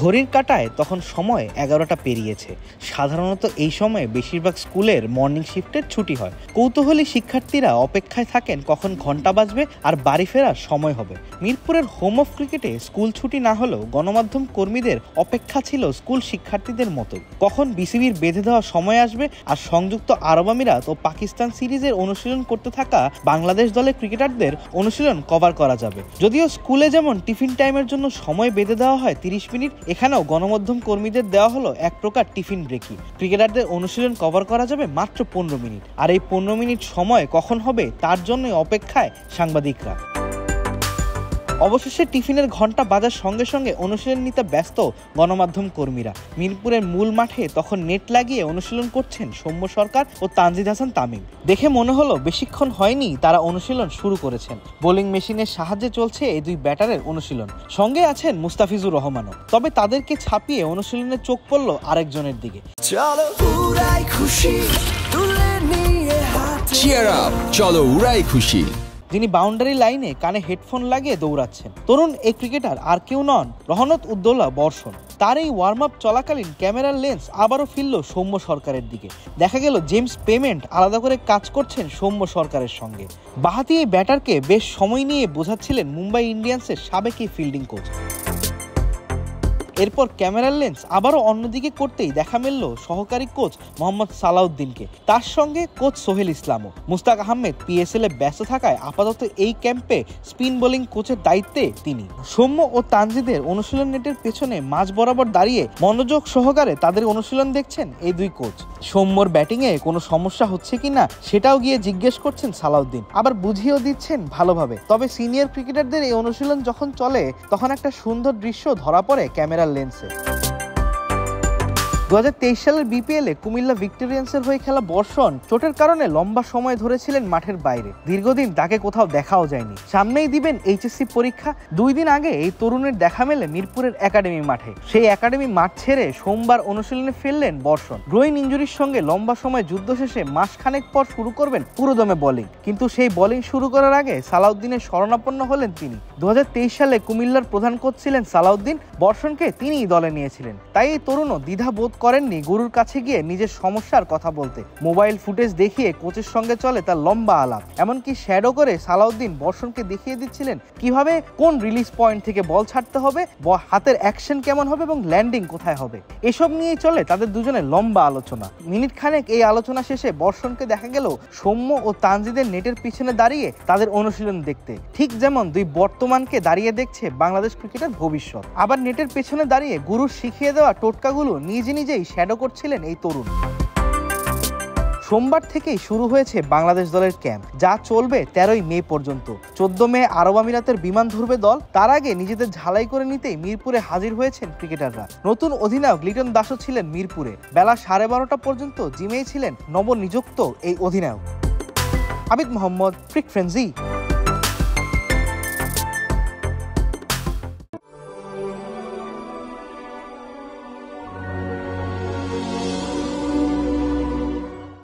ঘড়ির কাঁটায় তখন সময় 11টা পেরিয়েছে। সাধারণত এই সময়ে বেশিরভাগ স্কুলের মর্নিং শিফটের ছুটি হয়। কৌতূহলী শিক্ষার্থীরা অপেক্ষায় থাকেন কখন ঘন্টা বাজবে আর বাড়ি ফেরার সময় হবে। মিরপুরের হোম অফ ক্রিকেটে স্কুল ছুটি না হলেও গণমাধ্যম কর্মীদের অপেক্ষা ছিল স্কুল শিক্ষার্থীদের মতো। কখন বিসিবির বেঁধে দেওয়া সময় আসবে আর সংযুক্ত আরব আমিরাত ও পাকিস্তান সিরিজের অনুশীলন করতে থাকা বাংলাদেশ দলের ক্রিকেটারদের অনুশীলন কভার করা যাবে। যদিও স্কুলে যেমন টিফিন টাইমের জন্য সময় বেঁধে দেওয়া হয় 30 মিনিট, এখানেও গণমাধ্যম কর্মীদের দেওয়া হলো এক প্রকার টিফিন ব্রেকই। ক্রিকেটারদের অনুশীলন কভার করা যাবে মাত্র 15 মিনিট, আর এই 15 মিনিট সময় কখন হবে তার জন্যই অপেক্ষায় সাংবাদিকরা। অবশেষে টিফিনের ঘন্টা বাজার সঙ্গে সঙ্গে অনুশীলন নিতে ব্যস্ত গণমাধ্যম কর্মীরা। মিরপুরের মূল মাঠে তখন নেট লাগিয়ে অনুশীলন করছেন সৌম্য সরকার ও তানজিদ হাসান তামিম। দেখে মনে হলো বেশিক্ষণ হয়নি তারা অনুশীলন শুরু করেছেন। বোলিং মেশিনের সাহায্যে চলছে এই দুই ব্যাটারের অনুশীলন, সঙ্গে আছেন মুস্তাফিজুর রহমানও। তবে তাদেরকে ছাপিয়ে অনুশীলনে চোখ পড়ল আরেকজনের দিকে। চলো উড়াই খুশি, যিনি বাউন্ডারি লাইনে কানে হেডফোন লাগিয়ে দৌড়াচ্ছেন। তরুণ এই ক্রিকেটার আর কেউ নন, রহনত উদ্দৌলা বর্ষণ। তার এই ওয়ার্ম আপ চলাকালীন ক্যামেরার লেন্স আবারও ফিরল সৌম্য সরকারের দিকে। দেখা গেল জেমস পেমেন্ট আলাদা করে কাজ করছেন সৌম্য সরকারের সঙ্গে। বাঁহাতি এই ব্যাটারকে বেশ সময় নিয়ে বোঝাচ্ছিলেন মুম্বাই ইন্ডিয়ান্সের সাবেক এই ফিল্ডিং কোচ। এরপর ক্যামেরার লেন্স আবারও অন্যদিকে করতেই দেখা মিলল সহকারী কোচ মোহাম্মদ সালাউদ্দিনকে। তার সঙ্গে কোচ সোহেল ইসলামও। মুস্তাক আহমেদ পিএসএল এ ব্যস্ত থাকায় আপাতত এই ক্যাম্পে স্পিন বোলিং কোচের দায়িত্বে তিনি। সৌম্য ও তানজিদের অনুশীলন নেটের পেছনে মাঝ বরাবর দাঁড়িয়ে মনোযোগ সহকারে তাদের অনুশীলন দেখছেন এই দুই কোচ। সৌম্যর ব্যাটিংয়ে কোনো সমস্যা হচ্ছে কিনা সেটাও গিয়ে জিজ্ঞেস করছেন সালাউদ্দিন, আবার বুঝিয়েও দিচ্ছেন ভালোভাবে। তবে সিনিয়র ক্রিকেটারদের এই অনুশীলন যখন চলে তখন একটা সুন্দর দৃশ্য ধরা পড়ে ক্যামেরার লেন্সে। 2023 সালের বিপিএলে কুমিল্লা ভিক্টোরিয়ান্সের হয়ে খেলা বর্ষণ চোটের কারণে লম্বা সময় ধরেছিলেন মাঠের বাইরে। দীর্ঘদিন তাকে কোথাও দেখাও যায়নি। সামনেই দিবেন এইচএসসি পরীক্ষা। 2 দিন আগে এই তরুণের দেখা মেলে মিরপুরের একাডেমি মাঠে। সেই একাডেমি মাঠ ছেড়ে সোমবার অনুশীলনে ফিরলেন বর্ষণ। গ্রোইন ইনজুরির সঙ্গে লম্বা সময় যুদ্ধ শেষে মাসখানেক পর শুরু করবেন পুরোদমে বোলিং। কিন্তু সেই বোলিং শুরু করার আগে সালাউদ্দিনের শরণাপন্ন হলেন তিনি। 2023 সালে কুমিল্লার প্রধান কোচ ছিলেন সালাউদ্দিন, বর্ষণকে তিনিই দলে নিয়েছিলেন। তাই এই তরুণও দ্বিধা বোধ করেননি গুরুর কাছে গিয়ে নিজের সমস্যার কথা বলতে। মোবাইল ফুটেজ দেখিয়ে কোচের সঙ্গে চলে তার লম্বা আলাপ। এমনকি শ্যাডো করে সালাউদ্দিন বর্ষণকে দেখিয়ে দিচ্ছিলেন কিভাবে কোন রিলিজ পয়েন্ট থেকে বল ছাড়তে হবে, হাতের অ্যাকশন কেমন হবে এবং ল্যান্ডিং কোথায় হবে। এসব নিয়েই চলে তাদের দুজনের লম্বা আলোচনা। মিনিট খানেক এই আলোচনা শেষে বর্ষণকে দেখা গেল সৌম্য ও তানজিদের নেটের পিছনে দাঁড়িয়ে তাদের অনুশীলন দেখতে। ঠিক যেমন দুই বর্তমানকে দাঁড়িয়ে দেখছে বাংলাদেশ ক্রিকেটের ভবিষ্যৎ। আবার নেটের পেছনে দাঁড়িয়ে গুরুর শিখিয়ে দেওয়া টোটকাগুলো নিজে নিজেই শ্যাডো করছিলেন এই তরুণ। সোমবার থেকেই শুরু হয়েছে বাংলাদেশ দলের ক্যাম্প, যা চলবে 13ই মে পর্যন্ত। 14 মে আরব আমিরাতের বিমান ধরবে দল। তার আগে নিজেদের ঝালাই করে নিতেই মিরপুরে হাজির হয়েছেন ক্রিকেটাররা। নতুন অধিনায়ক লিটন দাসও ছিলেন মিরপুরে। বেলা 12:30 পর্যন্ত জিমেই ছিলেন নবনিযুক্ত এই অধিনায়ক। আবিদ মোহাম্মদ, ফ্রিক ফ্রেন্সি।